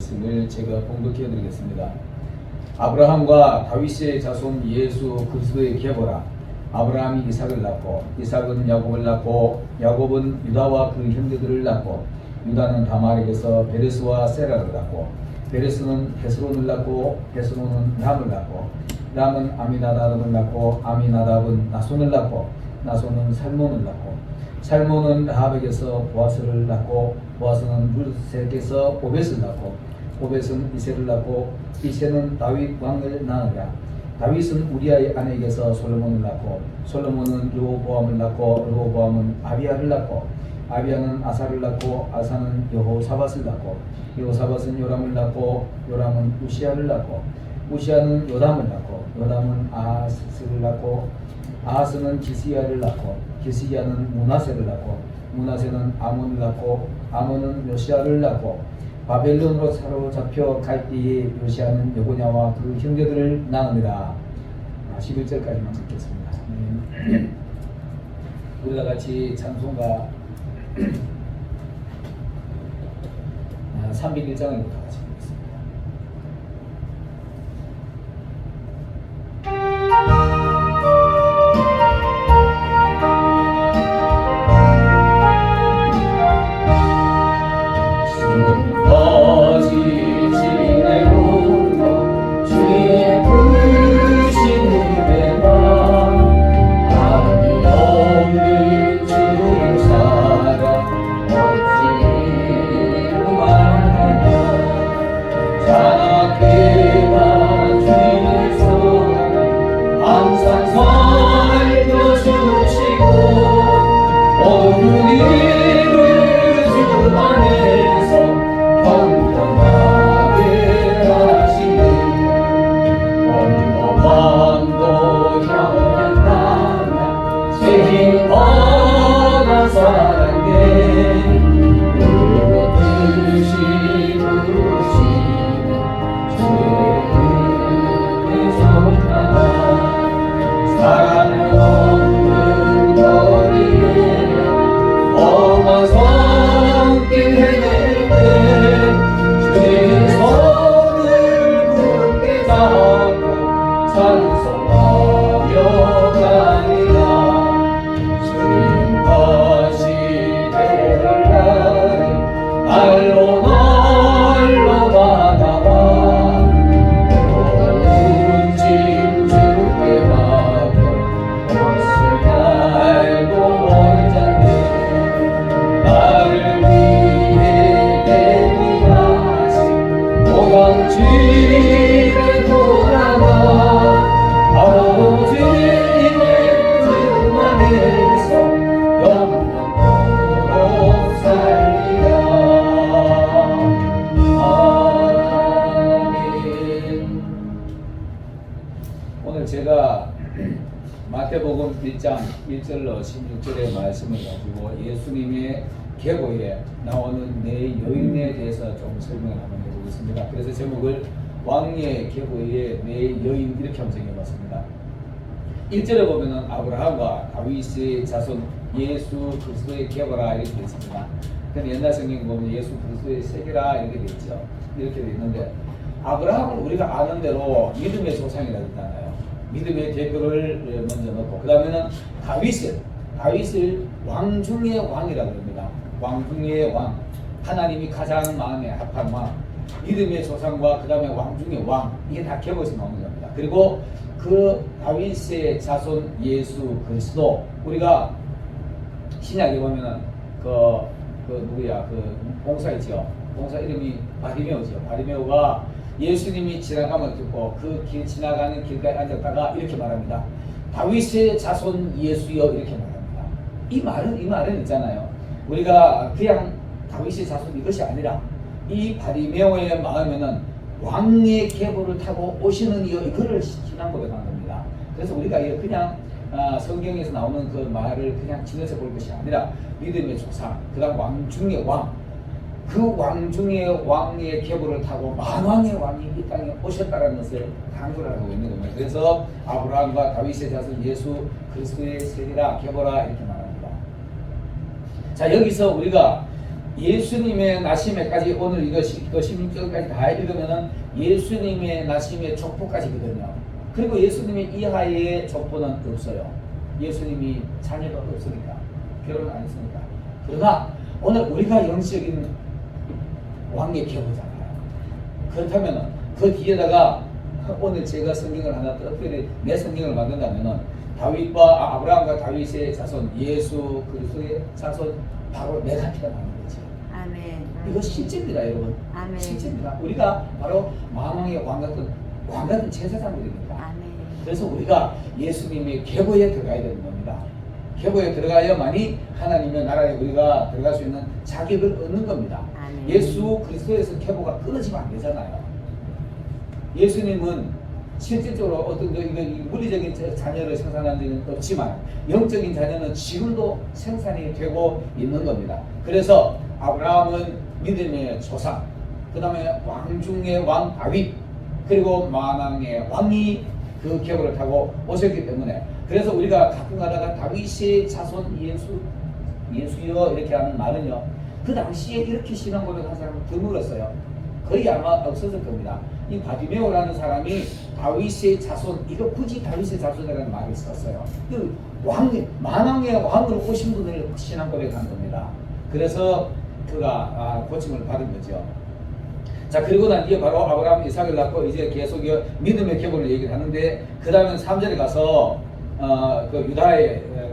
말씀을 제가 봉독해 드리겠습니다. 아브라함과 다윗의 자손 예수 그리스도의 계보라. 아브라함이 이삭을 낳고 이삭은 야곱을 낳고 야곱은 유다와 그 형제들을 낳고 유다는 다말에게서 베레스와 세라를 낳고 베레스는 헤스론을 낳고 헤스론은 람을 낳고 람은 아미나답을 낳고 아미나답은 나손을 낳고 나손은 살몬을 낳고 살몬은 라합에게서 보아스를 낳고 보아스는 룻에게서 오벳을 낳고 오벳은 이새를 낳고 이새는 다윗 왕을 낳으라. 다윗은 우리아의 아내에게서 솔로몬을 낳고 솔로몬은 르호보암을 낳고 르호보암은 아비야를 낳고 아비야는 아사를 낳고 아사는 여호사밧을 낳고 여호사밧은 요람을 낳고 요람은 우시야를 낳고 우시야는 요담을 낳고 요담은 아하스를 낳고 아하스는 기스야를 낳고 기스야는 므낫세를 낳고 므낫세는 아몬을 낳고 아몬은 요시야를 낳고 바벨론으로 사로잡혀 갈 때에 요시야는 여고냐와 그 형제들을 낳으니라. 11절까지만 듣겠습니다. 우리가 같이 찬송가 301장을 같이 보겠습니다. 제가 마태복음 1장 1절로 16절의 말씀을 가지고 예수님의 계보에 나오는 네 여인에 대해서 좀 설명을 한번 해보겠습니다. 그래서 제목을 왕의 계보의 네 여인 이렇게 한번 정해봤습니다. 1절에 보면은 아브라함과 다윗의 자손 예수 그리스도의 계보라 이렇게 되어 있습니다. 근데 옛날 성경 보면 예수 그리스도의 세계라 이렇게 되어 있죠. 이렇게 되어 있는데 아브라함은 우리가 아는 대로 믿음의 조상이라고 했잖아요. 믿음의 대표를 먼저 넣고 그 다음에는 다윗을 왕 중의 왕이라고 합니다. 왕 중의 왕, 하나님이 가장 마음에 합한 왕, 믿음의 조상과 그 다음에 왕 중의 왕, 이게 다 계보에서 나오는 겁니다. 그리고 그 다윗의 자손 예수 그리스도, 우리가 신약에 보면은 누구야 봉사 있죠. 봉사 이름이 바리메오죠. 바리메오가 예수님이 지나가면 듣고 그 길 지나가는 길가에 앉았다가 이렇게 말합니다. 다윗의 자손 예수여 이렇게 말합니다. 이 말은 있잖아요. 우리가 그냥 다윗의 자손 이것이 아니라 이 바리메오의 마음에는 왕의 계보를 타고 오시는 이여 이거를 신앙 고백한 겁니다. 그래서 우리가 그냥 성경에서 나오는 그 말을 그냥 지나쳐 볼 것이 아니라 믿음의 조상, 그 다음 왕 중의 왕, 그 왕 중의 왕의 계보를 타고 만왕의 왕이 이 땅에 오셨다는 것을 강조를 하고 있는 겁니다. 그래서 아브라함과 다윗의 자손 예수 그리스도의 세리라 계보라 이렇게 말합니다. 자, 여기서 우리가 예수님의 나심에까지 오늘 이거 16절까지 다 읽으면은 예수님의 나심의 족보까지거든요. 그리고 예수님의 이하의 족보는 없어요. 예수님이 자녀가 없으니까, 결혼 안 했으니까. 그러나 오늘 우리가 영적인 왕의 계보잖아요. 그렇다면은 그 뒤에다가 오늘 제가 성경을 하나 특별히 내 성경을 만든다면은 다윗과 아브라함과 다윗의 자손 예수 그리스도의 자손 바로 내가 태어나는 거지. 아멘. 이거 실제입니다, 여러분. 아멘. 실제입니다. 우리가 바로 만왕의 왕 같은 제사장들입니다. 아멘. 그래서 우리가 예수님의 계보에 들어가야 되는 겁니다. 계보에 들어가야만이 하나님의 나라에 우리가 들어갈 수 있는 자격을 얻는 겁니다. 아멘. 예수 그리스도에서 계보가 끊어지면 안 되잖아요. 예수님은 실질적으로 어떤 물리적인 자녀를 생산하는 데는 없지만 영적인 자녀는 지금도 생산이 되고 있는 겁니다. 그래서 아브라함은 믿음의 조상, 그 다음에 왕 중의 왕 다윗, 그리고 만왕의 왕이 그 계보를 타고 오셨기 때문에, 그래서 우리가 가끔 가다가 다윗의 자손 예수여 이렇게 하는 말은요, 그 당시에 이렇게 신앙 고백한 사람은 드물었어요. 거의 아마 없었을 겁니다. 이 바디메오라는 사람이 다윗의 자손, 이거 굳이 다윗의 자손이라는 말을 썼어요. 그 만왕의 왕으로 오신 분을 신앙 고백한 겁니다. 그래서 그가 고침을 받은 거죠. 자, 그리고 난 뒤에 바로 아브라함 이삭을 낳고 이제 계속 믿음의 계보를 얘기를 하는데, 그 다음에 3절에 가서 그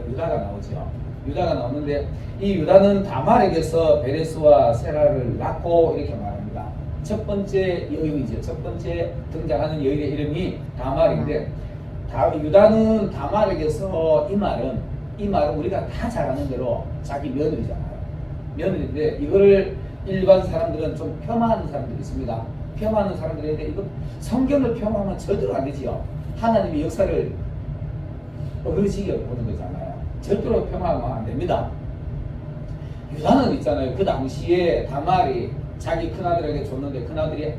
유다가 나오죠. 유다가 나오는데, 이 유다는 다말에게서 베레스와 세라를 낳고 이렇게 말합니다. 첫 번째 여인이죠. 첫 번째 등장하는 여인의 이름이 다말인데, 유다는 다말에게서 이 말은 우리가 다 잘 아는 대로 자기 며느리잖아요. 며느리인데, 이거를 일반 사람들은 좀 폄하하는 사람들이 있습니다. 폄하하는 사람들인데, 이거 성경을 폄하하면 절대로 안 되지요. 하나님의 역사를 어그러지게 보는 거잖아요. 절대로 폄하하면 안 됩니다. 유다는 있잖아요. 그 당시에 다말이 자기 큰아들에게 줬는데 큰아들이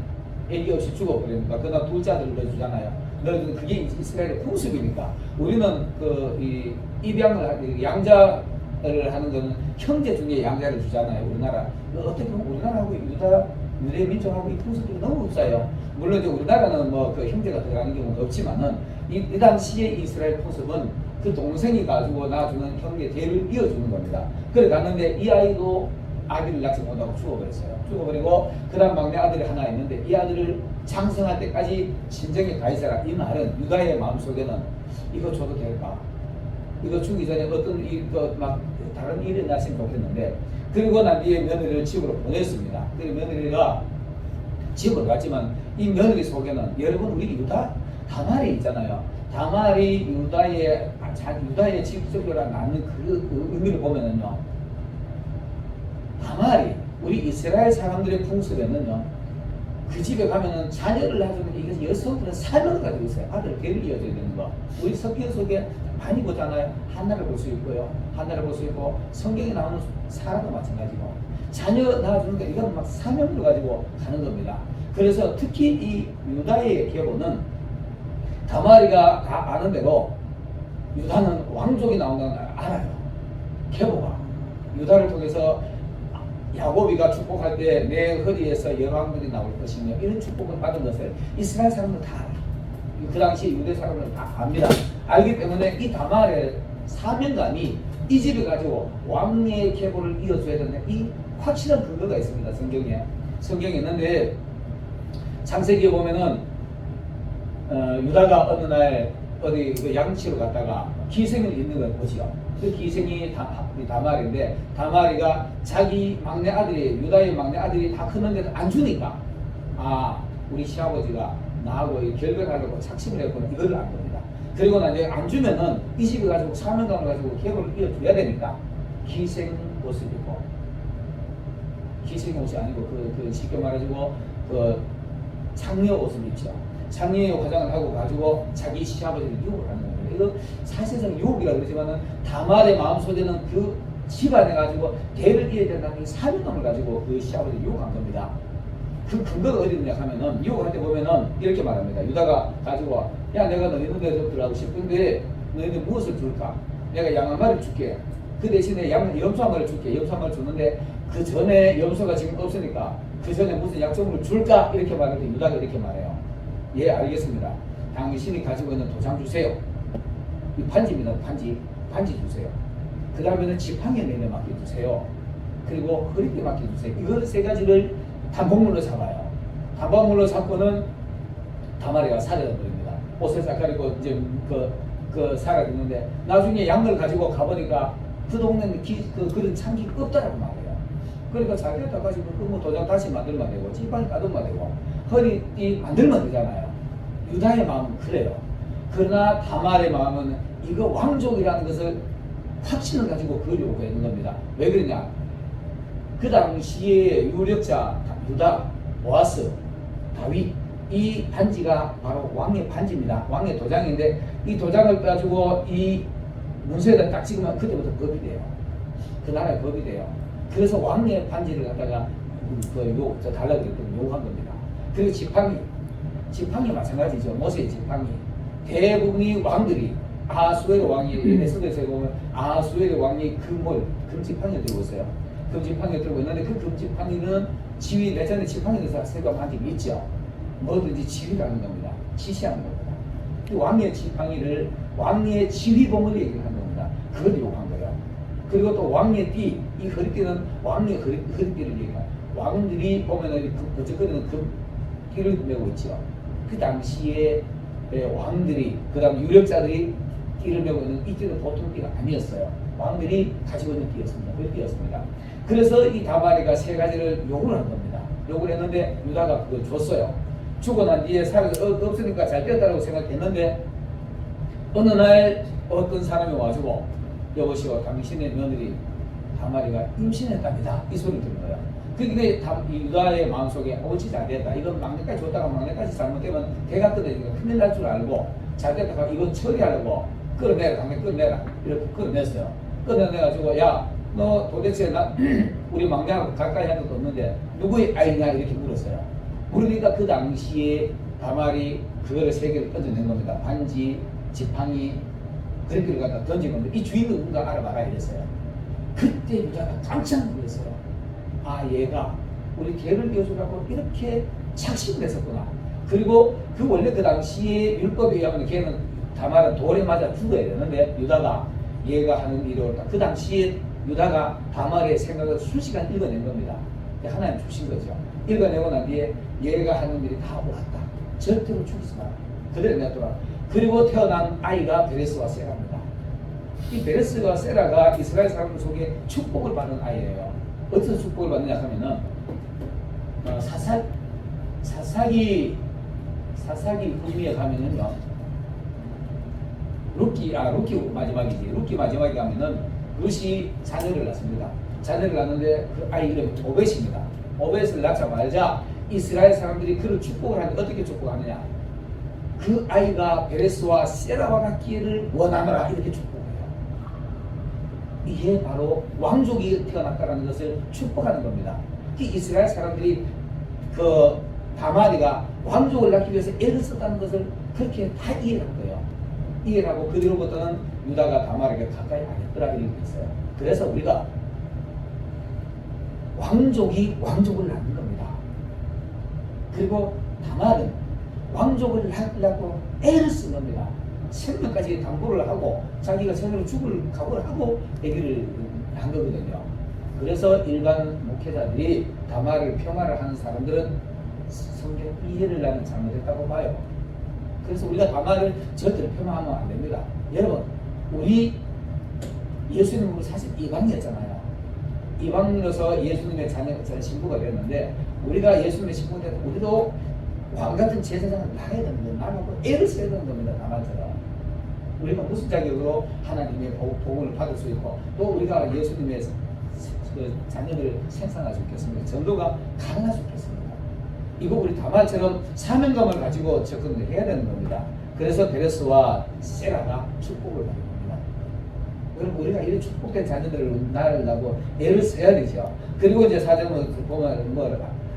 애기 없이 죽어버립니다. 그러나 둘째 아들을 넣어주잖아요. 넣어주는 그게 이스라엘의 풍습이니까. 우리는 입양을 양자를 하는 거는 형제 중에 양자를 주잖아요. 우리나라. 어떻게 보면 우리나라하고 유대 민족하고 이 풍습이 너무 없어요. 물론 이제 우리나라는 그 형제가 들어가는 경우는 없지만은 이 당시에 이스라엘 풍습은 그 동생이 가지고 낳아주는 형제 대를 이어주는 겁니다. 그래 갔는데 이 아이도 아기를 낳지 못하고 죽어버렸어요. 죽어버리고 그 다음 막내 아들이 하나 있는데, 이 아들을 장성할 때까지 진정에 가 있어라. 이 말은 유다의 마음속에는 이거 줘도 될까? 이거 주기 전에 어떤 다른 일이 났으면 좋겠는데, 그리고 난 뒤에 며느리를 집으로 보냈습니다. 그 며느리가 집으로 갔지만 이 며느리 속에는, 여러분 우리 다말이 있잖아요. 다말이 유다의 직접적으로 낳는 그 의미를 보면은요, 다말이 우리 이스라엘 사람들의 풍습에는요, 그 집에 가면은 자녀를 낳아주면 이게 여성들은 사명을 가지고 있어요. 아들 대를 이어줘야 되는 거. 우리 성경 속에 많이 보잖아요. 한나를 볼 수 있고요. 한나를 볼 수 있고, 성경에 나오는 사람도 마찬가지고, 자녀 낳아주는 게 이건 막 사명을 가지고 가는 겁니다. 그래서 특히 이 유다의 계보는 다말이가 다 아는 대로 유다는 왕족이 나온다는 걸 알아요. 계보가 유다를 통해서 야곱이가 축복할 때 내 허리에서 여왕들이 나올 것이며, 이런 축복을 받은 것을 이스라엘 사람들 다 알아. 그 당시 유대 사람들은 다 압니다. 알기 때문에 이 다말의 사명감이 이 집을 가지고 왕의 계보를 이어줘야 되는 이 확실한 근거가 있습니다. 성경에 있는데, 창세기에 보면은 유다가 어느 날 어디 그 양치로 갔다가 기생을 있는 걸 보지요. 그 기생이 다말인데, 다말이가 자기 막내 아들이, 유다의 막내 아들이 다 크는데도 안 주니까, 우리 시아버지가 나하고 결별하려고 착심을 했구나, 이걸 안 겁니다. 그리고 나중에 안 주면은 이 집을 가지고 사명감을 가지고 계보를 이어줘야 되니까 기생 옷을 입고, 기생 옷이 아니고 쉽게 말해주고 창녀 옷을 입죠. 창녀의 화장을 하고 가지고 자기 시아버지를 유혹을 하는 겁니다. 이거 사실상 유혹이라고 그러지만은 다말의 마음속에는 그 집안에 가지고 대를 이어야 된다는 이 사명감을 가지고 그 시아버지를 유혹한 겁니다. 그 근거가 어디 있냐 하면은, 유혹할 때 보면은 이렇게 말합니다. 유다가 가지고, 야, 내가 너희들 데서 들어가고 싶은데 너희들 무엇을 줄까? 내가 양 한 마리 줄게. 그 대신에 염소 한 마리 줄게. 염소 한 마리 주는데 그 전에 염소가 지금 없으니까 그 전에 무슨 약속을 줄까? 이렇게 말할 때 유다가 이렇게 말해요. 예, 알겠습니다. 당신이 가지고 있는 도장 주세요. 이 반지입니다. 반지 주세요. 그 다음에는 지팡이 내내 맡겨주세요. 그리고 허리띠 맡겨주세요. 이거 세 가지를 단복물로 잡아요. 단복물로 잡고는 다말이가 사려버립니다. 옷을 싹 가리고 이제 사라지는데 나중에 양을 가지고 가보니까 그 동네는 그런 창기가 없다라고 말해요. 그러니까 자기가 가지고 뭐 도장 다시 만들면 되고 지팡이 까두면 되고 허리띠 만들면 되잖아요. 유다의 마음은 그래요. 그러나 다말의 마음은 이거 왕족이라는 것을 확신을 가지고 그러려고 했는 겁니다. 왜 그러냐? 그 당시에 유력자 유다, 보아스, 다윗 이 반지가 바로 왕의 반지입니다. 왕의 도장인데 이 도장을 가지고 이 문서에다 딱 찍으면 그때부터 법이 돼요. 그 나라의 법이 돼요. 그래서 왕의 반지를 갖다가 달라고 했더니 요구한 겁니다. 그리고 지팡이 마찬가지죠. 모세의 지팡이. 대부분이 왕들이 아하수에로 왕이 에스더에서 보면 아하수에로 왕이 금지팡이를 들고 있어요. 금지팡이를 들고 있는데 그 금지팡이는 지휘 예전에 지팡이를 생각한 적이 있죠. 뭐든지 지휘라는 겁니다. 지시하는 겁니다. 그 왕의 지팡이를 왕의 지휘봉을 얘기하는 겁니다. 그걸 요구한 거예요. 그리고 또 왕의 띠, 이 허리띠는 왕의 허리띠를 얘기해요. 왕들이 보면은 어쨌거나 띠를 메고 있죠. 그 당시에 왕들이 그다음 유력자들이 띠를 메고 있는 이 띠는 보통 띠가 아니었어요. 왕들이 가지고 있는 띠였습니다. 그 띠였습니다. 그래서 이 다말이가 세 가지를 요구를 한 겁니다. 요구를 했는데 유다가 그걸 줬어요. 주고 난 뒤에 없으니까 잘 되었다고 생각했는데 어느 날 어떤 사람이 와주고 여보시오 당신의 며느리 다말이가 임신했답니다. 이 소리를 들은 거예요. 그러니까 유다의 마음속에 옳지 잘 됐다. 이건 막내까지 줬다가 막내까지 잘못되면 대가 끊어지니까 큰일 날 줄 알고 잘 됐다가 이건 처리하려고 끌어내라. 당연히 끌어내라. 이렇게 끌어냈어요. 끌어내가지고 야 너 도대체 우리 막내하고 가까이 한 적도 없는데 누구의 아이냐 이렇게 물었어요. 그러니까 그 당시에 다말이 그거를 세 개를 던져낸 겁니다. 반지, 지팡이 그렇게 갖다 던진 건데 이 주인은 누군가 알아봐라 이랬어요. 그때 유다가 깜짝 놀랐어요. 아 얘가 우리 개를 이어주라고 이렇게 착신을 했었구나. 그리고 그 원래 그 당시에 율법에 의하면 걔는 다말은 돌에 맞아 죽어야 되는데 유다가 얘가 하는 일이 옳다. 그 당시에 유다가 다말의 생각을 수시간 읽어낸 겁니다. 하나님 주신 거죠. 읽어내고 난 뒤에 얘가 하는 일이 다 옳았다. 절대로 죽이지 마라. 그대로 냅둬라. 그리고 태어난 아이가 베레스와 세라입니다. 이 베레스와 세라가 이스라엘 사람들 속에 축복을 받는 아이예요. 어떤 축복을 받느냐 하면은 사사기 후미에 가면은요. 루키 마지막이지. 루키 마지막에 가면은 룻이 자녀를 낳습니다. 자녀를 낳는데 그 아이 이름이 오벳입니다. 오벳을 낳자마자 이스라엘 사람들이 그를 축복을 하는데 어떻게 축복하느냐? 그 아이가 베레스와 세라와 같기를 원하노라 이렇게 축복해요. 이게 바로 왕족이 태어났다는 것을 축복하는 겁니다. 이스라엘 사람들이 그 다말이가 왕족을 낳기 위해서 애를 썼다는 것을 그렇게 다 이해한 거예요. 이해하고 그 뒤로부터는 유다가 다말에게 가까이 안 했더라 이렇게 했어요. 그래서 우리가 왕족이 왕족을 낳는 겁니다. 그리고 다말은 왕족을 낳으려고 애를 쓴 겁니다. 생명까지 당부를 하고 자기가 생명을 죽을 각오를 하고 아기를 한 거거든요. 그래서 일반 목회자들이 다말을 평화를 하는 사람들은 성경 이해를 나는 잘못했다고 봐요. 그래서 우리가 다말을 절대로 폄하하면 안 됩니다. 여러분, 우리 예수님은 사실 이방이었잖아요. 이방으로서 예수님의 신부가 됐는데 우리가 예수님의 신부가 되면 우리도 왕 같은 제사장을 나가야 됩니다. 나가고 애를 써야 되는 겁니다. 다말처럼. 우리가 무슨 자격으로 하나님의 복음을 받을 수 있고 또 우리가 예수님의 그 자녀를 생산할 수 있겠습니까? 전도가 가능할 수 있겠습니까? 이거 우리 다말처럼 사명감을 가지고 접근을 해야 되는 겁니다. 그래서 베레스와 세라가 축복을 받는 겁니다. 그럼 우리가 이런 축복된 자녀들을 낳으려고 애를 써야 되죠. 그리고 이제 사정을 보면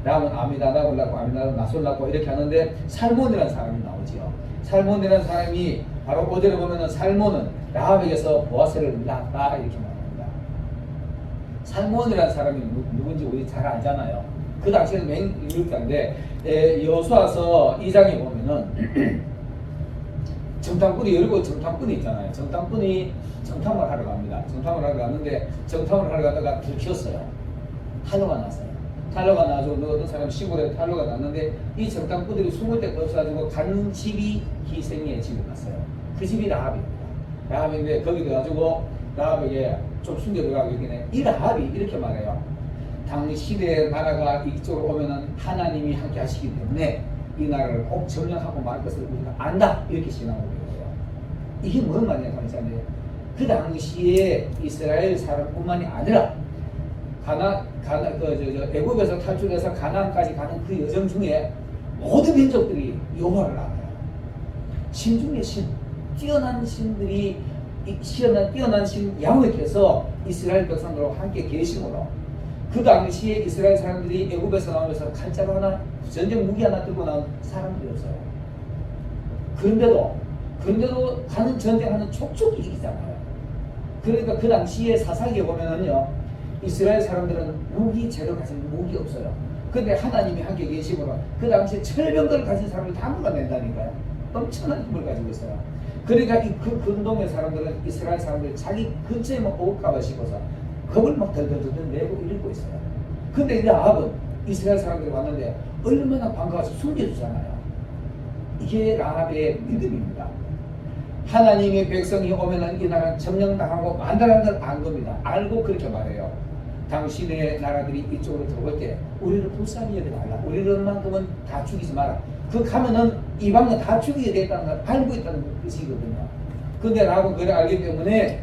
라면 아미다답을 낳고 아미다답 나솔 낳고 이렇게 하는데 살몬이라는 사람이 나오죠. 살몬이라는 사람이 바로 어제를 보면은 살몬은 라합에게서 보아스를 낳았다 이렇게 말합니다. 살몬이라는 사람이 누군지 우리 잘 알잖아요. 그 당시에는 맨 유력한데 여호수아서 2장에 보면은 정탐꾼이 열고 정탐꾼이 있잖아요. 정탐꾼이 정탐을 하러 갑니다. 정탐을 하러 갔는데 정탐을 하러 가다가 들켰어요. 탈로가 났어요. 탈로가 나서 어떤 사람 시골에 탈로가 났는데 이 정탐꾼들이 숨을 데가 없어가지고 간 집이 희생의 집에 갔어요. 그 집이 라합입니다. 라합인데 거기 가가지고 라합에게 좀 숨겨 들어가기 전에 이 라합이 이렇게 말해요. 당시의 나라가 이쪽으로 오면은 하나님이 함께 하시기 때문에 이 나라를 꼭 점령하고 말 것을 우리가 안다. 이렇게 신앙을 해요. 이게 뭔 말이냐 하면 그 당시에 이스라엘 사람뿐만이 아니라 애굽에서 탈출해서 가나안까지 가는 그 여정 중에 모든 민족들이 여호와를 알아요. 신 중에 신, 뛰어난 신들이 뛰어난 신 야훼께서 이스라엘 백성들과 함께 계심으로 그 당시에 이스라엘 사람들이 애굽에서 나오면서 칼자루 하나, 전쟁 무기 하나 들고 나온 사람들이었어요. 그런데도 가는 전쟁하는 촉촉이 이기잖아요. 그러니까 그 당시에 사사기에 보면은요, 이스라엘 사람들은 무기 제대로 가진 무기 없어요. 근데 하나님이 함께 계심으로 그 당시에 철병거를 가진 사람을 다 몰아낸다니까요. 엄청난 힘을 가지고 있어요. 그러니까 그 근동의 사람들은 이스라엘 사람들이 자기 근처에만 올까봐 싶어서 겁을 막 덜덜덜 내고 이러고 있어요. 근데 이 라합은 이스라엘 사람들이 왔는데 얼마나 반가워서 숨겨주잖아요. 이게 라합의 믿음입니다. 하나님의 백성이 오면은 이 나라는 점령당하고 만다라는 걸 안 겁니다. 알고 그렇게 말해요. 당신의 나라들이 이쪽으로 들어올 때 우리를 불쌍히 여기지 말라. 우리를만큼은 다 죽이지 마라. 그 가면은 이방은 다 죽이게 됐다는 걸 알고 있다는 뜻이거든요. 근데 라합은 그걸 알기 때문에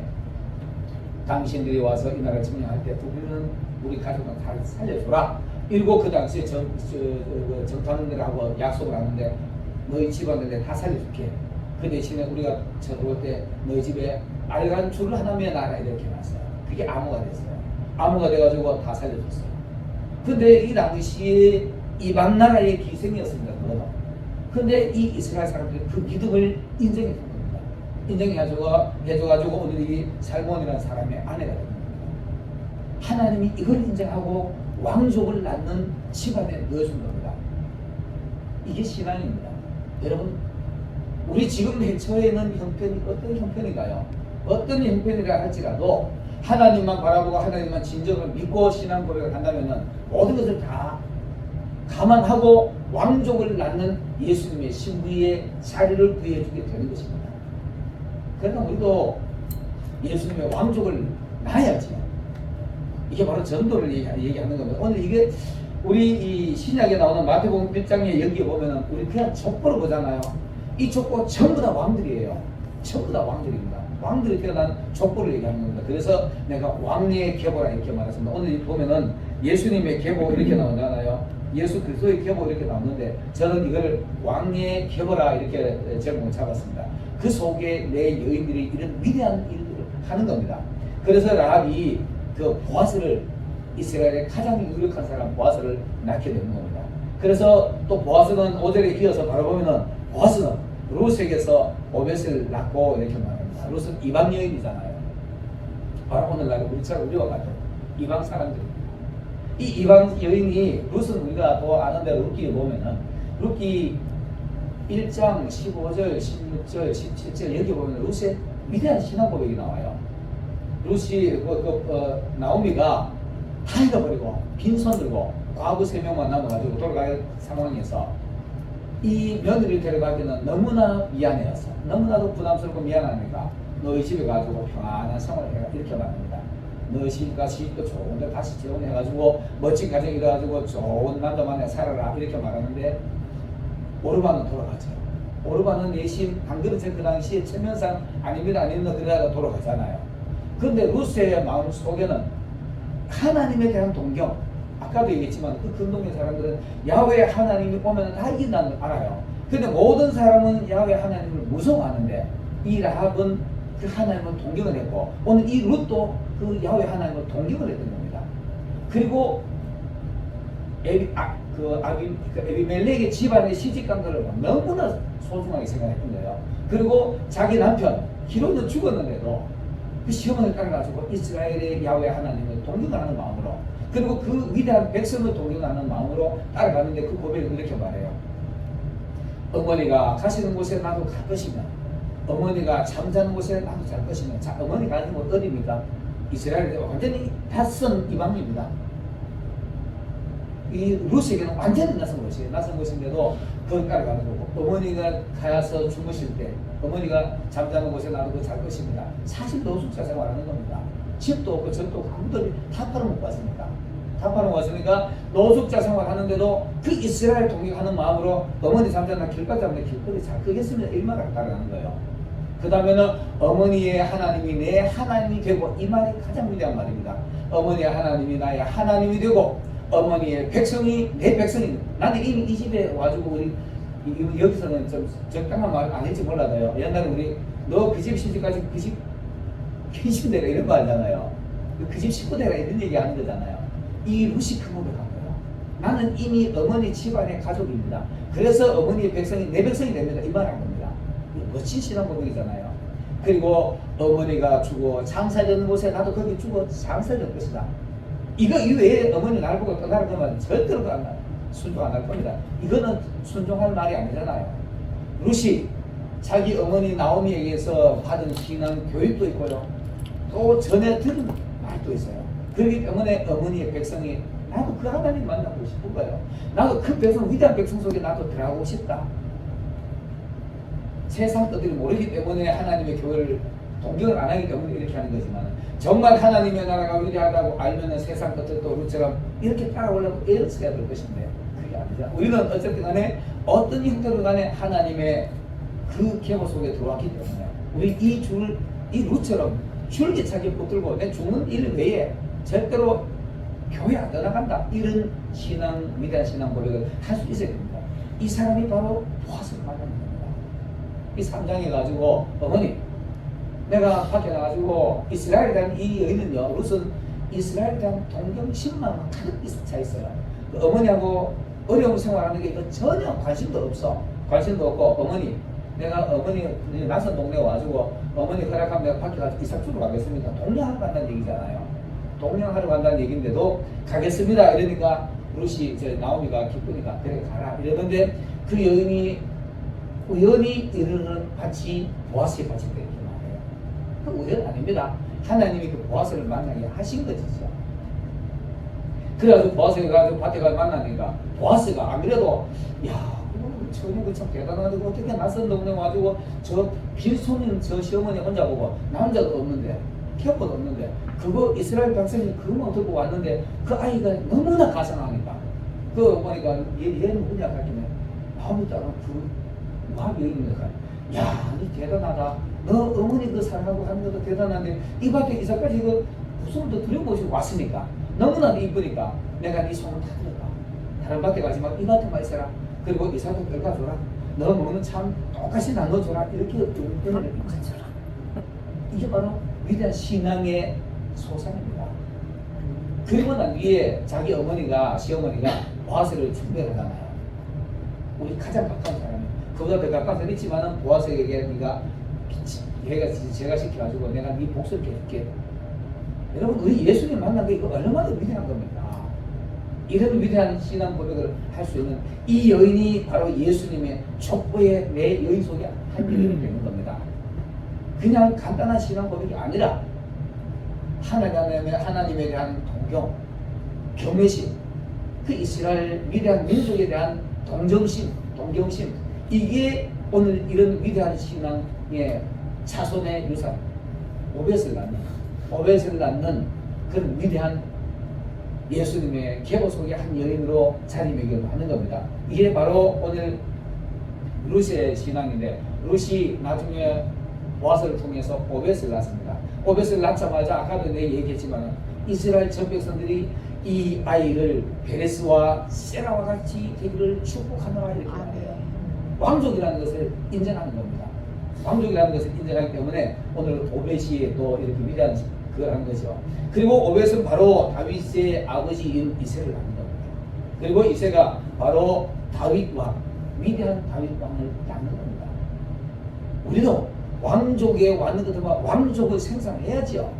당신들이 와서 이 나라를 점령할 때 우리는 우리 가족은 다 살려줘라. 이러고 그 당시에 정탐들하고 약속을 하는데 너희 집안들 다 살려줄게. 그 대신에 우리가 들어올 때 너희 집에 빨간 줄을 하나 매놔라 이렇게 놨어요. 그게 암호가 됐어요. 암호가 돼가지고 다 살려줬어요. 근데 이 당시에 이방 나라의 기생이었습니다. 그거는. 근데 이 이스라엘 사람들이 그 믿음을 인정해 준 겁니다. 인정해줘가지고 오늘 이 살몬이라는 사람의 아내가 된 겁니다. 하나님이 이걸 인정하고 왕족을 낳는 집안에 넣어준 겁니다. 이게 신앙입니다. 여러분, 우리 지금 처해 있는 형편이 어떤 형편인가요? 어떤 형편이라 할지라도 하나님만 바라보고 하나님만 진정을 믿고 신앙 고백을 한다면 모든 것을 다 감안하고 왕족을 낳는 예수님의 신부의 자리를 구해주게 되는 것입니다. 그러나 우리도 예수님의 왕족을 낳아야지. 이게 바로 전도를 얘기하는 겁니다. 오늘 이게 우리 이 신약에 나오는 마태복음 1장에 여기에 보면은 우리 그냥 족보를 보잖아요. 이 족보 전부 다 왕들이에요. 전부 다 왕들입니다. 왕들이 태어난 족보를 얘기하는 겁니다. 그래서 내가 왕의 계보라 이렇게 말했습니다. 오늘 보면은 예수님의 계보 이렇게 나오잖아요. 예수 그리스도의 계보 이렇게 나오는데 저는 이걸 왕의 계보라 이렇게 제목을 잡았습니다. 그 속에 내 여인들이 이런 위대한 일들을 하는 겁니다. 그래서 라합이 그 보아스를 이스라엘의 가장 유력한 사람 보아스를 낳게 되는 겁니다. 그래서 또 보아스는 5절에 이어서 바로 보면은 보아스는 룻에게서 오벳을 낳고 이렇게 말합니다. 룻은 이방 여인이잖아요. 바로 오늘날 우리처럼 우리와 같은 이방 사람들입니다. 이 이방 여인이 룻은 우리가 또 아는 대로 룻기에 보면은 룻기 1장 15절, 16절, 17절 여기 보면 룻의 위대한 신앙 고백이 나와요. 룻이 나오미가 다 잃어버리고 빈손 들고 과부 3명만 남아가지고 돌아갈 상황에서 이 며느리를 데려갈 때는 너무나 미안해서 너무나도 부담스럽고 미안하니까 너희 집에 가지고 평안한 생활을 해라 이렇게 말합니다. 너희 집과 시집도 좋은 데 다시 재혼해가지고 멋진 가정 이뤄가지고 좋은 남자만에 살아라 이렇게 말하는데 오르반은 돌아가죠. 오르반은 내심 방금 그 당시에 체면상 아닙니다 그러다가 돌아가잖아요. 근데 룻의 마음 속에는 하나님에 대한 동경, 아까도 얘기했지만 그 근동의 사람들은 야훼 하나님이 오면 다 이긴다는 걸 알아요. 근데 모든 사람은 야훼 하나님을 무서워하는데 이 라합은 그 하나님을 동경을 했고 오늘 이 룻도 그 야훼 하나님을 동경을 했던 겁니다. 그리고 에비멜렉의 집안의 시집간들을 너무나 소중하게 생각했던 거예요. 그리고 자기 남편 기론은 죽었는데도 그 시험을 따라가지고 이스라엘의 야훼 하나님을 동경하는 마음으로, 그리고 그 위대한 백성을 동경하는 마음으로 따라가는데, 그 고백을 이렇게 말해요. 어머니가 가시는 곳에 나도 갈 것이며, 어머니가 잠자는 곳에 나도 잘 것이며. 자, 어머니가 가는 곳 어디입니까? 이스라엘에 완전히 낯선 이방입니다. 이 루시에게는 완전히 낯선 곳이에요. 낯선 곳인데도 그걸 따라가는 거고, 어머니가 가서 주무실 때, 어머니가 잠자는 곳에 나도 잘 것입니다. 사실 노숙자 생활하는 겁니다. 집도 없고 전도 없고 아무도 다 팔아먹고 왔으니까. 다 팔아먹고 왔으니까 노숙자 생활하는데도 그 이스라엘 동경하는 마음으로 어머니 잠자는 길까지 하면 길거리 잘 크겠습니다. 일마를 따라가는 거예요. 그 다음에는 어머니의 하나님이 내 하나님이 되고, 이 말이 가장 위대한 말입니다. 어머니의 하나님이 나의 하나님이 되고, 어머니의 백성이 내 백성이. 나는 이미 이 집에 와가지고, 우리 여기서는 좀 적당한 말 안 할지 몰라도요, 옛날에 우리 너 그 집 시집까지 그 집 킨신대라 이런 거 하잖아요. 그 집 식구대라 이런 얘기 하는 거잖아요. 이 루시 그 고백한 거예요. 나는 이미 어머니 집안의 가족입니다. 그래서 어머니의 백성이 내 백성이 됩니다. 이 말 한 겁니다. 멋진 신앙 고백이잖아요. 그리고 어머니가 죽어 장사되는 곳에 나도 거기 죽어 장사될 것이다. 이거 이외에 어머니 날 보고 떠나는 것만 절대로 순종 안 할 겁니다. 이거는 순종할 말이 아니잖아요. 루시 자기 어머니 나오미에게서 받은 신앙 교육도 있고요, 또 전에 들은 말도 있어요. 그렇기 때문에 어머니의 백성이 나도 그 하나님 만나고 싶은 거예요. 나도 그 백성, 위대한 백성 속에 나도 들어가고 싶다. 세상 것들이 모르기 때문에 하나님의 교회를 동경을 안 하기 때문에 이렇게 하는 거지만, 정말 하나님의 나라가 위대하다고 알면은 세상 것들도 우리처럼 이렇게 따라오려고 애를 써야 될 것인데, 그게 아니죠. 우리는 어쨌든 간에 어떤 형태로 간에 하나님의 그 계보 속에 들어왔기 때문에, 우리 이 루처럼 줄기차게 붙들고 내 죽는 일 외에 절대로 교회 안 떠나간다, 이런 신앙, 위대한 신앙 고백을 할 수 있어야 됩니다. 이 사람이 바로 보아스를 만나는 겁니다. 이 3장에 가지고, 어머니 내가 밖에 나가지고 이스라엘에 대한 이 여인은요, 룻은 이스라엘에 대한 동경심만 가득 차 있어요. 그 어머니하고 어려운 생활하는 게 전혀 관심도 없고, 어머니 내가 어머니 낯선 동네에 와가지고 어머니 허락하면 내가 밖에 가서 이삭주로 가겠습니다. 동냥하러 간다는 얘기잖아요. 동냥하러 간다는 얘기인데도 가겠습니다 이러니까 룻이 나오미가 기쁘니까 그래 가라 이러는데, 그 여인이 우연히 이르는 밭이 보아스의 밭이 되게 말해요. 그 우연 아닙니다. 하나님이 그 보아스를 만나게 하신 것이죠. 그래가지고 보아스가 가지고 밭에 가서 만나니까, 보아스가 안 그래도 야 저놈 참 대단하고 어떻게 낯선 동네 와가지고 저 빈손인 저 시어머니 혼자 보고, 남자도 없는데 캡도 없는데 그거 이스라엘 백성이 그것만 들고 왔는데, 그 아이가 너무나 가상하니까 그 보니까 얘는 혼자 가기는 마음이 따라 그 마음이 여인이니까, 야, 니 대단하다. 너 어머니 그 사랑하고 하는 것도 대단한데 이 밭에 이사까지 그 부수를 들여모시고 왔으니까, 너무나 이쁘니까 내가 네 소문 다 들었다. 다른 밭에 가지 말고 이 밭에만 있어라. 그리고 이사도 들어가줘라. 너 먹는 참 똑같이 나눠줘라. 이렇게 은혜를 입혀줘라. 이게 바로 위대한 신앙의 소상입니다. 그리고 난 뒤에 자기 어머니가, 시어머니가 보아스를 준비하잖아요. 우리 가장 가까운 사람이, 그보다 더 가까운 사람이 있지만은 보아스에게 제가 시켜가지고 내가 네 복수를 해줄게. 여러분, 우리 예수님 만난 게 이거 얼마나 위대한 겁니까? 이런 위대한 신앙 고백을 할 수 있는 이 여인이 바로 예수님의 촉보의 내 여인 속에 한 여인이 되는 겁니다. 그냥 간단한 신앙 고백이 아니라 하나님에 대한 동경, 경외심, 그 이스라엘 위대한 민족에 대한 동경심, 이게 오늘 이런 위대한 신앙의 자손의 유산, 오벳을 낳는 그런 위대한 예수님의 계보 속의 한 여인으로 자리매김하는 겁니다. 이게 바로 오늘 룻의 신앙인데, 룻이 나중에 보아스를 통해서 오벳을 낳습니다. 오벳을 낳자마자 아까도 내가 얘기했지만 이스라엘 전 백성들이 이 아이를 베레스와 세라와 같이 되기를 축복하노라 이렇게 말해요. 왕족이라는 것을 인정하는 겁니다. 왕족이라는 것을 인정하기 때문에 오늘 오벳이 또 이렇게 위대한 그걸 하는 거죠. 그리고 오벳은 바로 다윗의 아버지인 이새를 낳는 겁니다. 그리고 이새가 바로 다윗 왕, 위대한 다윗 왕을 낳는 겁니다. 우리도 왕족에 왔는 것들만 왕족을 생산해야죠.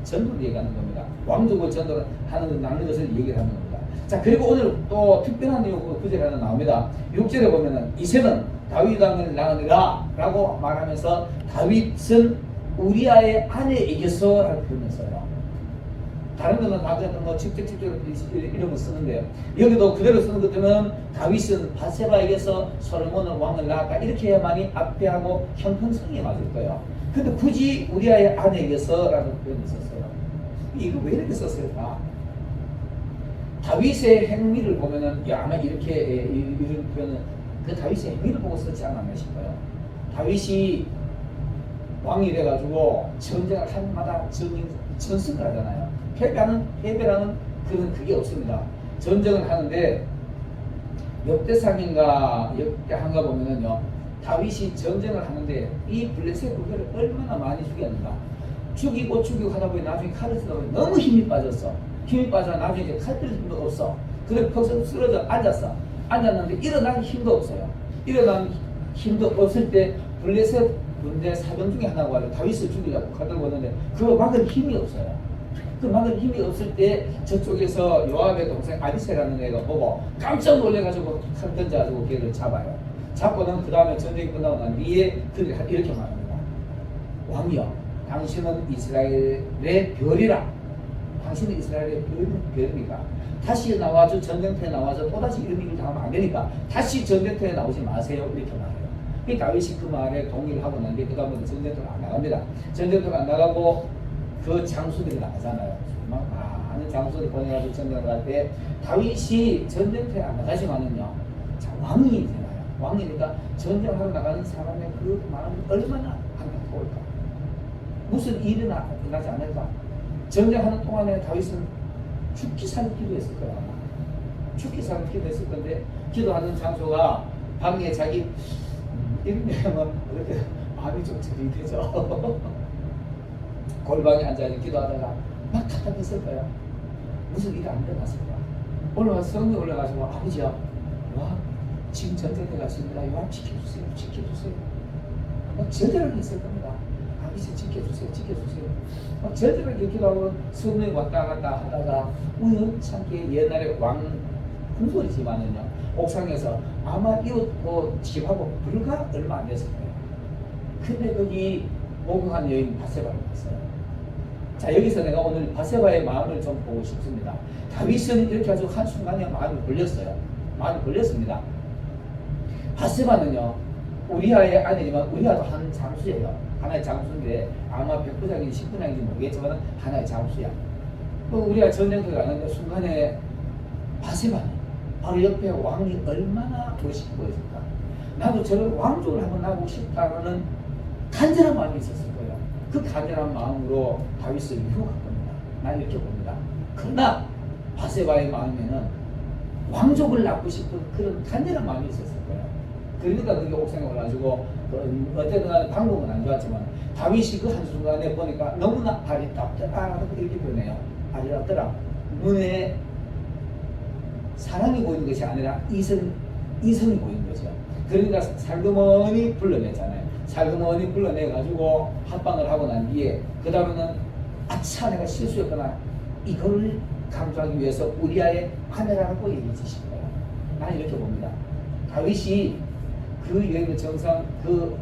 전도를 얘기하는 겁니다. 왕족을 전도하는 낳는 것을 얘기를 하는 겁니다. 자, 그리고 오늘 또 특별한 내용 구절이 하나 나옵니다. 6절에 보면은 이새는 다윗 왕을 낳으니라 라고 말하면서 다윗은 우리아의 아내에게서 라고 표현을 써요. 다른 거는 나중에는 뭐 직접 이런 거 쓰는데요. 여기도 그대로 쓰는 것들은 다윗은 바세바에게서 솔로몬을 왕을 낳았다 이렇게 해야만이 앞에하고 형평성에 맞을 거예요. 근데 굳이 우리아의 아내에게서 라는 표현을 썼어요. 이거 왜 이렇게 썼을까? 다윗의 행위를 보면은 아마 이렇게 이런 표현은 그 다윗의 행위를 보고 썼지 않았나 싶어요. 다윗이 왕이 돼가지고 전쟁을 할 때마다 전승을 하잖아요. 패배라는 그게 없습니다. 전쟁을 하는데 역대상인가 역대한가 보면은요, 다윗이 전쟁을 하는데 이 블레셋 군대를 얼마나 많이 죽였는가. 죽이고 하다 보니 나중에 칼을 쓰다 보니 너무 힘이 빠졌어. 힘이 빠져 나중에 이제 칼 뜰 힘도 없어. 그래 퍽 쓰러져 앉았어. 앉았는데 일어나는 힘도 없어요. 일어나는 힘도 없을 때 블레셋 군대 사병 중에 하나가 와서 다윗을 죽이려고 칼 들고 왔는데 그거 막을 힘이 없어요. 그 막을 힘이 없을 때 저쪽에서 요압의 동생 아비새라는 애가 보고 깜짝 놀래가지고 칼 던져가지고 걔를 잡아요. 잡고는 그 다음에 전쟁이 끝나고 난 뒤에 이렇게 말합니다. 왕이여, 당신은 이스라엘의 별이라. 당신은 이스라엘의 별이니까 다시 나와서 전쟁터에 나와서 또다시 이런 일을 당하면 안 되니까 다시 전쟁터에 나오지 마세요. 이렇게 말해요. 이 다윗이 그 말에 동의를 하고 난 뒤에 그 다음부터 전쟁터로 안 나갑니다. 전쟁터로 안 나가고 그 장수들이 나가잖아요. 많은 장수들이 보내가지고 전쟁을 갈 때 다윗이 전쟁터에 안 나가지만은요, 자, 왕이 되나요? 왕이니까 전쟁하러 나가는 사람의 그 마음이 얼마나 안타까울까? 무슨 일이 일어나지 않을까? 전쟁하는 동안에 다윗은 죽기 살기 기도했을 거야. 죽기 살기 기도했을 건데 기도하는 장소가 방에 자기 이런 내용은 이렇게 마음이 좀 들이대죠. 골방에 앉아서 기도하다가 막 답답했을 거야. 무슨 일이 안 일어났을 거야. 올라가서 성에 올라가서 아버지야, 와 지금 전쟁에 갔습니다. 요한 지켜주세요. 막 절대로 했을 겁니다. 아버지 지켜주세요. 막 절대로 기도하고 성에 왔다 갔다 하다가 우연찮게 옛날에 왕 궁궐이지만은요, 옥상에서 아마 이웃 집하고 불과 얼마 안 됐을 거예요. 근데 거기 목욕한 여인 바세바를 봤어요. 자, 여기서 내가 오늘 바세바의 마음을 좀 보고 싶습니다. 다윗은 이렇게 아주 한순간에 마음이 걸렸어요. 마음이 걸렸습니다. 바세바는요, 우리아의 아내지만 우리아도 한 장수예요. 하나의 장수인데 아마 백부장인지 십부장인지 모르겠지만 하나의 장수야. 우리가 전쟁터에 가는데 순간에 바세바는 바로 옆에 왕이 얼마나 멋있게 보였을까. 나도 저런 왕족을 한번 나고 싶다는 간절한 마음이 있었을 거예요. 그 간절한 마음으로 다윗을 유혹한 겁니다. 난 이렇게 봅니다. 그러나 바세바의 마음에는 왕족을 낳고 싶은 그런 간절한 마음이 있었을 거예요. 그러니까 그게 옥상에 올라가지고 어쨌든 간에 방법은 안 좋았지만 다윗이 그 한순간에 보니까 너무나 아리답더라 이렇게 표현해요. 아리답더라. 눈에 사랑이 보이는 것이 아니라 이성이 보이는 거죠. 그러니까 살그머니 불러냈잖아요. 살그머니 불러내가지고 합방을 하고 난 뒤에 그 다음에는 아차 내가 실수했구나, 이걸 강조하기 위해서 우리아의 아내라고 얘기해 주신 거예요. 나는 이렇게 봅니다. 다윗이 그 여인의 정상 그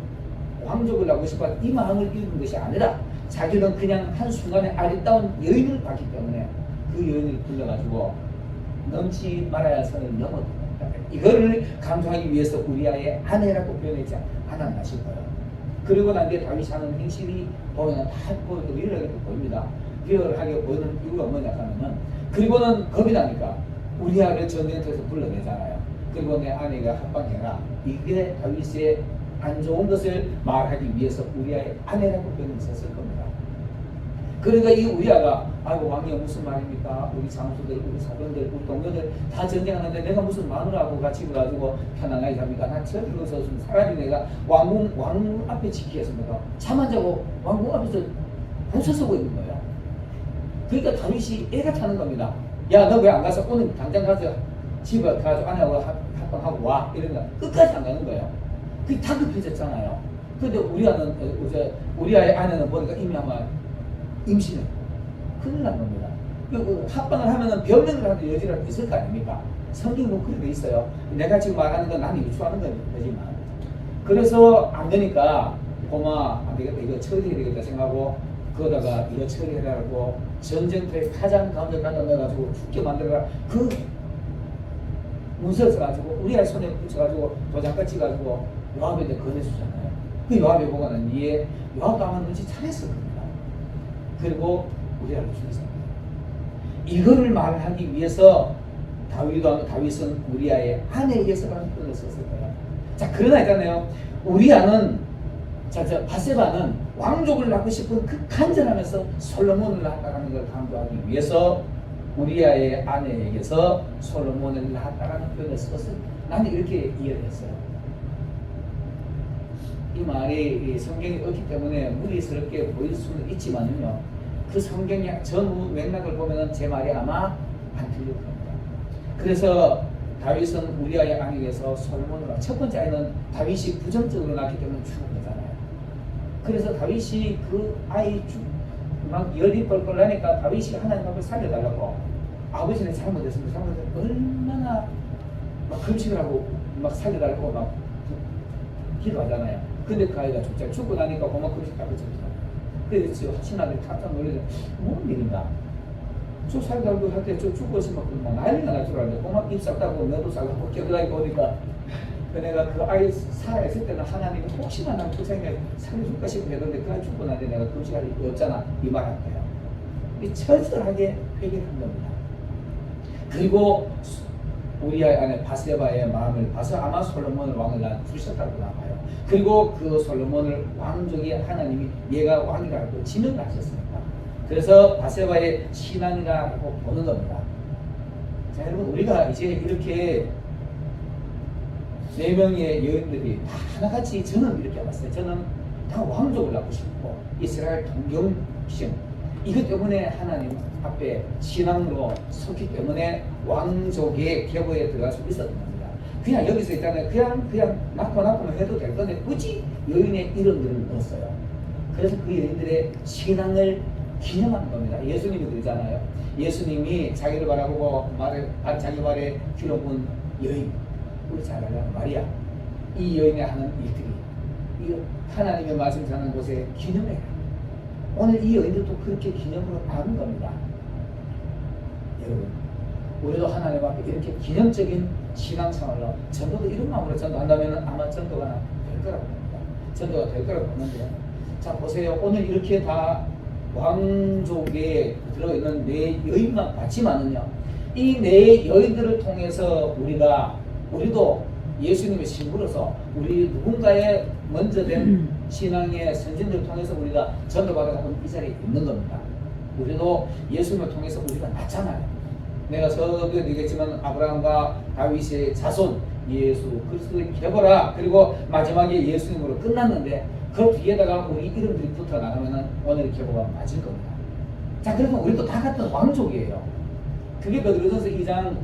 왕족을 하고 싶어 이 마음을 읽은 것이 아니라 자기는 그냥 한순간에 아리따운 여인을 봤기 때문에 그 여인을 불러가지고 넘지 말아야 할 선을 넘었다. 이거를 강조하기 위해서 우리아의 아내라고 표현했지 않았나 싶어요. 그리고 난 뒤에 다윗이 하는 행실이 보면 다 리얼하게 보입니다. 리얼하게 보이는 이유가 뭐냐 하면은, 그리고는 겁이 나니까 우리아를 전쟁터에서 불러내잖아요. 그리고 내 아내가 합방해라. 이게 다윗의 안 좋은 것을 말하기 위해서 우리아의 아내라고 표현을 썼을 겁니다. 그러니까 이 우리아가 아이고 왕이여 무슨 말입니까? 우리 장수들, 우리 사병들, 우리 동료들 다 전쟁하는데 내가 무슨 마누라하고 같이 가지고 편안하게 삽니까? 난 저리로 서서 차라리 내가 왕궁 앞에 지키겠습니까? 잠 안 자고 왕궁 앞에서 부서 서고 있는 거예요. 그러니까 다윗이 애가 타는 겁니다. 야, 너 왜 안 가서 오늘 당장 가서 집에 가서 아내하고 합방하고 와. 이런 거 끝까지 안 가는 거예요. 그게 다급해졌잖아요. 근데 우리 아이 아내는 보니까 이미 아마 임신해. 큰일 난 겁니다. 합방을 하면은 변명을 하는 여지가 있을 거 아닙니까? 성경이 뭐 그런 게 있어요. 내가 지금 말하는 건 나는 유추하는 거지만. 그래서 안 되니까 고마 안 되겠다 이거 처리해야 되겠다 생각하고 그러다가 이거 처리해라고 전쟁터에 가장 가운데 갖다 넣어가지고 죽게 만들어라 그 문서를 써가지고 우리 아이 손에 붙여가지고 도장까지 찍어가지고 요압에게 건네주잖아요. 그 요압이 보고는 요압도 아마 눈치 잘했을 겁니다. 그리고 우리 아이를 죽였습니다. 이거를 말하기 위해서 다윗은 우리아의 아내에게서라는 표현을 썼을 거예요. 자, 그러나 있잖아요. 우리아는 바세바는 왕족을 낳고 싶은 그 간절하면서 솔로몬을 낳았다는 걸 강조하기 위해서 우리아의 아내에게서 솔로몬을 낳았다는 표현을 썼어요. 나는 이렇게 이해를 했어요. 이 말이 성경이 없기 때문에 무리스럽게 보일 수는 있지만요. 그 성경의 전후 맥락을 보면은 제 말이 아마 안 틀릴 겁니다. 그래서 다윗은 우리아의 아내에게서 솔로몬을 첫 번째 아이는 다윗이 부정적으로 낳기 때문에 죽은 거잖아요. 그래서 다윗이 그 아이 막 열이 뻘뻘 나니까 다윗이 하나님 앞에 살려달라고 아버지는 잘못했습니다. 얼마나 막 금식을 하고 막 살려달라고 막 기도하잖아요. 근데 그 아이가 죽고 나니까 고막 금식 다 그쳤잖아요. 그래서 신하들이 깜짝 놀라서 뭔 일인가? 저 살달고 할 때 저 죽었으면 막 난리가 날 줄 알았는데 고막 입 싹다고 너도 싹다고 겨드랑이 보니까 내가 그 아이 살아있을 때는 하나님이 혹시나 난 그 생에 살려줄까 싶어 했는데 그 아이 죽고 나는데 내가 금식할 일이 없잖아 이 말 할 거예요. 이 철저하게 회개한 겁니다. 그리고 우리 아내 바세바의 마음을 봐서 아마 솔로몬을 왕을 낳으셨다고 나와요. 그리고 그 솔로몬을 왕족이 하나님이 얘가 왕이라고 지명을 하셨습니다. 그래서 바세바의 신앙이라고 보는 겁니다. 자, 여러분 우리가 이제 이렇게 4명의 여인들이 다 하나같이 저는 이렇게 봤어요. 저는 다 왕족을 낳고 싶고 이스라엘 동경심 이것 때문에 하나님 앞에 신앙으로 섰기 때문에 왕족의 계보에 들어갈 수 있었던 겁니다. 그냥 여기서 있잖아요. 그냥 낳고만 해도 될 건데 굳이 여인의 이름들을 넣었어요. 그래서 그 여인들의 신앙을 기념하는 겁니다. 예수님이 그러잖아요. 예수님이 자기를 바라보고 자기 발에 길어본 여인, 우리 잘 알아요. 마리아. 이 여인이 하는 일들이 이 하나님의 말씀 전하는 곳에 기념해요. 오늘 이 여인들도 그렇게 기념으로 나눈 겁니다. 여러분, 우리도 하나님 앞에 이렇게 기념적인 신앙생활로 전도도 이런 마음으로 전도한다면 아마 전도가 될 거라고 봅니다. 전도가 될 거라고 보는데요. 자, 보세요. 오늘 이렇게 다 왕족에 들어있는 4여인만 봤지만은요, 이 4여인들을 통해서 우리도 예수님의 신부로서 우리 누군가의 먼저 된 신앙의 선진들을 통해서 우리가 전도받아서 이 자리에 있는 겁니다. 우리도 예수님을 통해서 우리가 낳잖아요. 내가 서두에 얘기했지만 아브라함과 다윗의 자손 예수 그리스도의 계보라 그리고 마지막에 예수님으로 끝났는데 그 뒤에다가 우리 이름들이 붙어 나가면은 오늘 계보가 맞을 겁니다. 자, 그래서 우리도 다 같은 왕족이에요. 그게 베드로전서 2장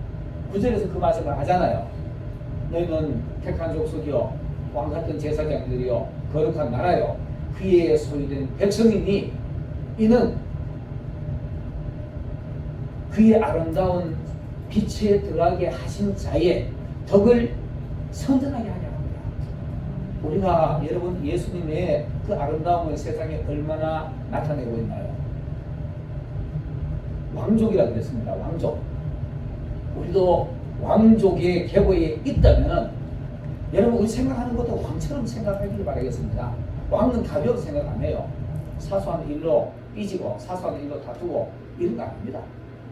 9절에서 그 말씀을 하잖아요. 너희는 택한 족속이요 왕 같은 제사장들이요 거룩한 나라요 그의 소유된 백성이니 이는 그의 아름다운 빛에 들어가게 하신 자의 덕을 선전하게 하려 합니다. 우리가 여러분 예수님의 그 아름다움을 세상에 얼마나 나타내고 있나요? 왕족이라고 그랬습니다. 왕족. 우리도 왕족의 계보에 있다면 여러분 우리 생각하는 것도 왕처럼 생각하기를 바라겠습니다. 왕은 가벼운 생각 안 해요. 사소한 일로 삐지고 사소한 일로 다투고 이런 거 아닙니다.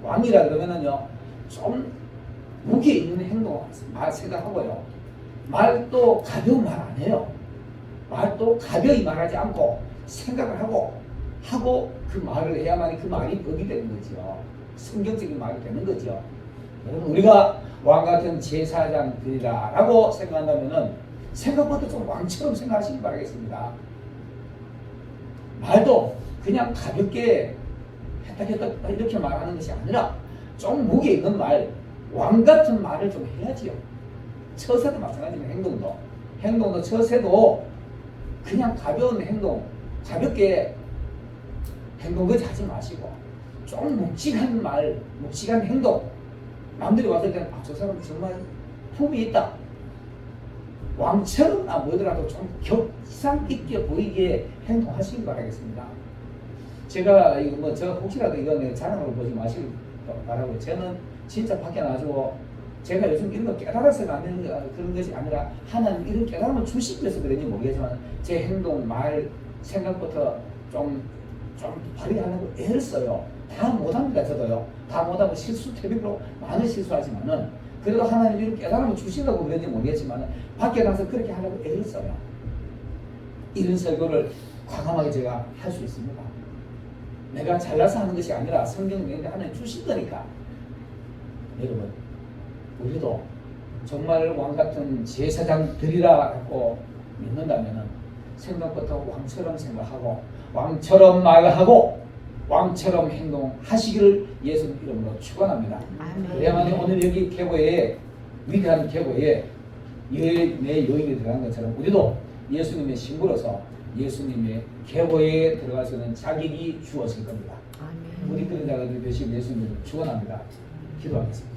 왕이라 그러면은요 좀 무게 있는 행동 생각하고요. 말도 가벼운 말 안 해요. 말도 가벼이 말하지 않고 생각을 하고 그 말을 해야만 그 말이 법이 되는 거죠. 성경적인 말이 되는 거죠. 여러분 우리가 왕 같은 제사장들이라고 생각한다면은 생각보다 좀 왕처럼 생각하시기 바라겠습니다. 말도 그냥 가볍게 했다 이렇게 말하는 것이 아니라 좀 무게 있는 말, 왕 같은 말을 좀 해야지요. 처세도 마찬가지입니다. 행동도 처세도 그냥 가벼운 행동, 가볍게 행동 그지 하지 마시고 좀 묵직한 말, 묵직한 행동. 남들이 봤을 때는 저 사람 정말 품이 있다. 왕처럼 안 보이더라도 좀 격상 있게 보이게 행동하시기 바라겠습니다. 제가 이거 뭐 저 혹시라도 이거 자랑으로 보지 마시길 바라고, 저는 진짜 밖에 나가지고 제가 요즘 이런 거 깨달아서 만드는 그런 것이 아니라 하나님 이런 깨달음을 주시기 위해서 그런지 모르겠지만 제 행동, 말, 생각부터 좀 발휘하려고 애를 써요. 다 못합니다. 저도요. 다 못하고 실수 태비로 많은 실수하지만은 그래도 하나님 이런 깨달음을 주시려고 그런지 모르겠지만 밖에 나서 그렇게 하려고 애를 써요. 이런 설교를 과감하게 제가 할 수 있습니다. 내가 잘나서 하는 것이 아니라 성경 내용에 하나님 주신 거니까. 여러분, 우리도 정말 왕같은 제사장 드리라고 믿는다면 생각부터 왕처럼 생각하고 왕처럼 말하고 왕처럼 행동하시기를 예수님 이름으로 축원합니다. 그래야만 오늘 여기 계보에 위대한 계보에 내 여인이 들어간 것처럼 우리도 예수님의 신부로서 예수님의 계보에 들어갈 수 있는 자격이 주어질 겁니다. 우리 그런 자가 되시길 예수님을 축원합니다. 기도하겠습니다.